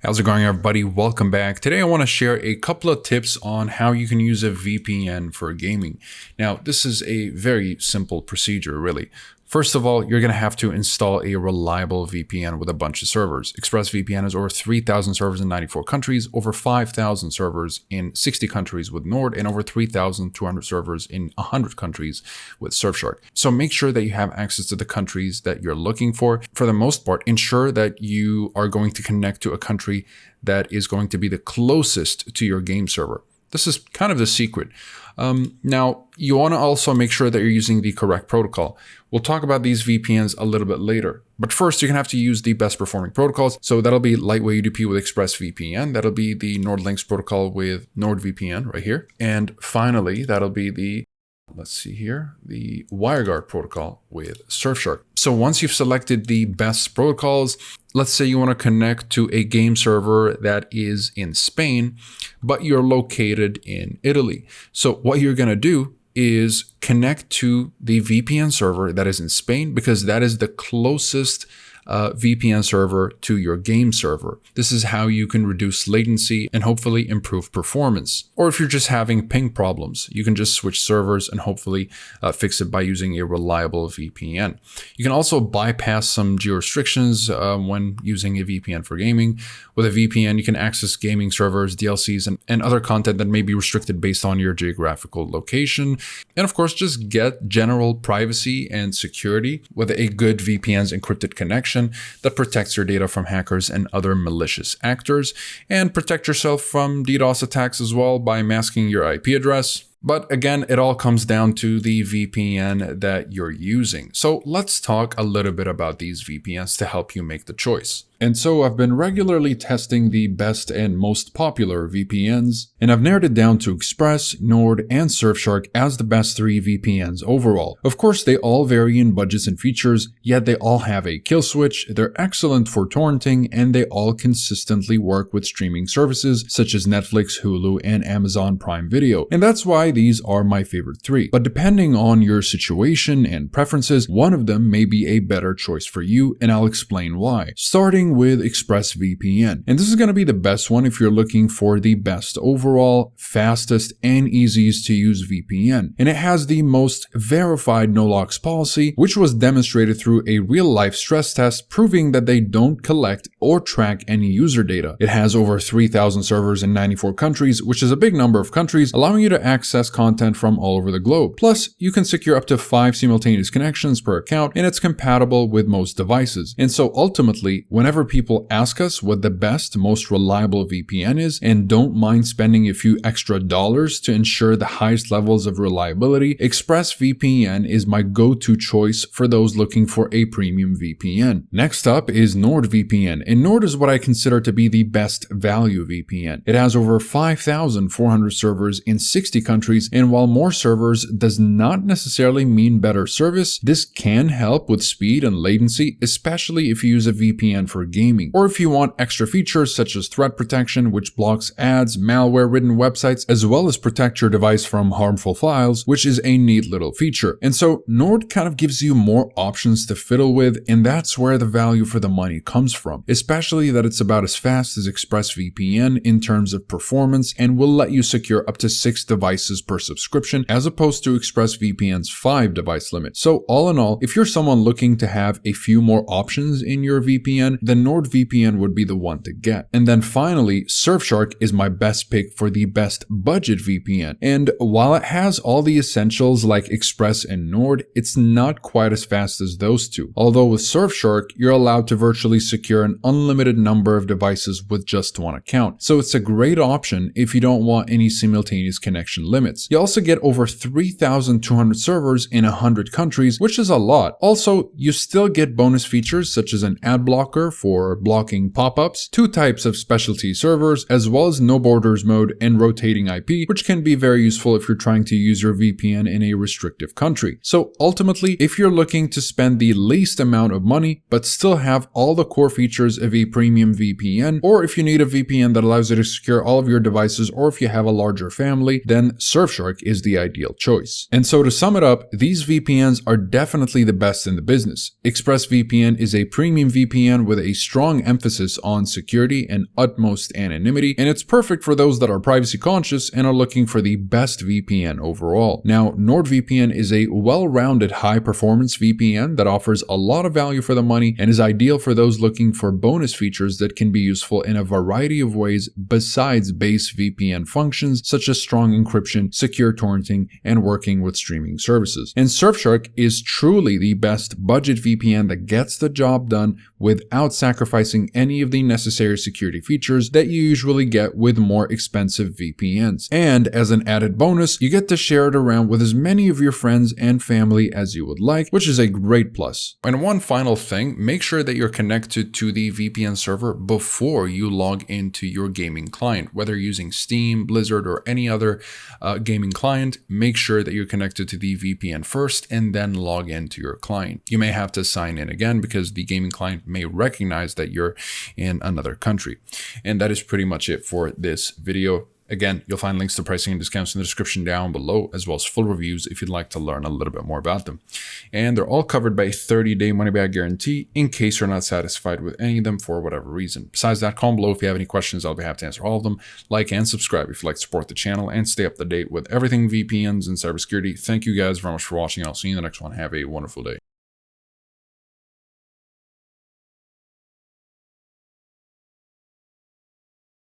How's it going, everybody? Welcome back. Today I want to share a couple of tips on how you can use a VPN for gaming. Now, this is a very simple procedure, really. First of all, you're going to have to install a reliable VPN with a bunch of servers. ExpressVPN has over 3,000 servers in 94 countries, over 5,000 servers in 60 countries with Nord, and over 3,200 servers in 100 countries with Surfshark. So make sure that you have access to the countries that you're looking for. For the most part, ensure that you are going to connect to a country that is going to be the closest to your game server. This is kind of the secret. Now, you want to also make sure that you're using the correct protocol. We'll talk about these VPNs a little bit later. But first, you're going to have to use the best performing protocols. So that'll be Lightweight UDP with ExpressVPN. That'll be the NordLynx protocol with NordVPN right here. And finally, that'll be the the WireGuard protocol with Surfshark. So once you've selected the best protocols, let's say you want to connect to a game server that is in Spain, but you're located in Italy. So what you're going to do is connect to the VPN server that is in Spain, because that is the closest VPN server to your game server. This is how you can reduce latency and hopefully improve performance. Or if you're just having ping problems, you can just switch servers and hopefully fix it by using a reliable VPN. You can also bypass some geo restrictions when using a VPN for gaming. With a VPN, you can access gaming servers, DLCs, and other content that may be restricted based on your geographical location. And of course, just get general privacy and security with a good VPN's encrypted connection that protects your data from hackers and other malicious actors, and protect yourself from DDoS attacks as well by masking your IP address. But again, it all comes down to the VPN that you're using. So let's talk a little bit about these VPNs to help you make the choice. And so I've been regularly testing the best and most popular VPNs, and I've narrowed it down to Express, Nord, and Surfshark as the best 3 VPNs overall. Of course, they all vary in budgets and features, yet they all have a kill switch, they're excellent for torrenting, and they all consistently work with streaming services such as Netflix, Hulu, and Amazon Prime Video. And that's why these are my favorite 3. But depending on your situation and preferences, one of them may be a better choice for you, and I'll explain why. Starting with ExpressVPN. And this is going to be the best one if you're looking for the best overall, fastest, and easiest to use VPN. And it has the most verified no-locks policy, which was demonstrated through a real-life stress test proving that they don't collect or track any user data. It has over 3,000 servers in 94 countries, which is a big number of countries, allowing you to access content from all over the globe. Plus, you can secure up to 5 simultaneous connections per account, and it's compatible with most devices. And so ultimately, whenever people ask us what the best, most reliable VPN is and don't mind spending a few extra dollars to ensure the highest levels of reliability, ExpressVPN is my go-to choice for those looking for a premium VPN. Next up is NordVPN, and Nord is what I consider to be the best value VPN. It has over 5,400 servers in 60 countries, and while more servers does not necessarily mean better service, this can help with speed and latency, especially if you use a VPN for gaming, or if you want extra features such as threat protection, which blocks ads, malware-ridden websites, as well as protect your device from harmful files, which is a neat little feature. And so Nord kind of gives you more options to fiddle with, and that's where the value for the money comes from, especially that it's about as fast as ExpressVPN in terms of performance and will let you secure up to 6 devices per subscription, as opposed to ExpressVPN's 5 device limit. So all in all, if you're someone looking to have a few more options in your VPN, then NordVPN would be the one to get. And then finally, Surfshark is my best pick for the best budget VPN. And while it has all the essentials like Express and Nord, it's not quite as fast as those two. Although with Surfshark, you're allowed to virtually secure an unlimited number of devices with just one account. So it's a great option if you don't want any simultaneous connection limits. You also get over 3,200 servers in 100 countries, which is a lot. Also, you still get bonus features such as an ad blocker for blocking pop-ups, 2 types of specialty servers, as well as no borders mode and rotating IP, which can be very useful if you're trying to use your VPN in a restrictive country. So ultimately, if you're looking to spend the least amount of money, but still have all the core features of a premium VPN, or if you need a VPN that allows you to secure all of your devices, or if you have a larger family, then Surfshark is the ideal choice. And so to sum it up, these VPNs are definitely the best in the business. ExpressVPN is a premium VPN with a a strong emphasis on security and utmost anonymity, and it's perfect for those that are privacy conscious and are looking for the best VPN overall. Now, NordVPN is a well-rounded high-performance VPN that offers a lot of value for the money and is ideal for those looking for bonus features that can be useful in a variety of ways besides base VPN functions such as strong encryption, secure torrenting, and working with streaming services. And Surfshark is truly the best budget VPN that gets the job done without sacrificing any of the necessary security features that you usually get with more expensive VPNs. And as an added bonus, you get to share it around with as many of your friends and family as you would like, which is a great plus. And one final thing, make sure that you're connected to the VPN server before you log into your gaming client. Whether you're using Steam, Blizzard, or any other gaming client, make sure that you're connected to the VPN first and then log into your client. You may have to sign in again because the gaming client may recognize that you're in another country. And that is pretty much it for this video. Again, you'll find links to pricing and discounts in the description down below, as well as full reviews if you'd like to learn a little bit more about them. And they're all covered by a 30-day money-back guarantee in case you're not satisfied with any of them for whatever reason. Besides that, comment below if you have any questions. I'll be happy to answer all of them. Like and subscribe if you'd like to support the channel and stay up to date with everything VPNs and cybersecurity. Thank you guys very much for watching. I'll see you in the next one. Have a wonderful day.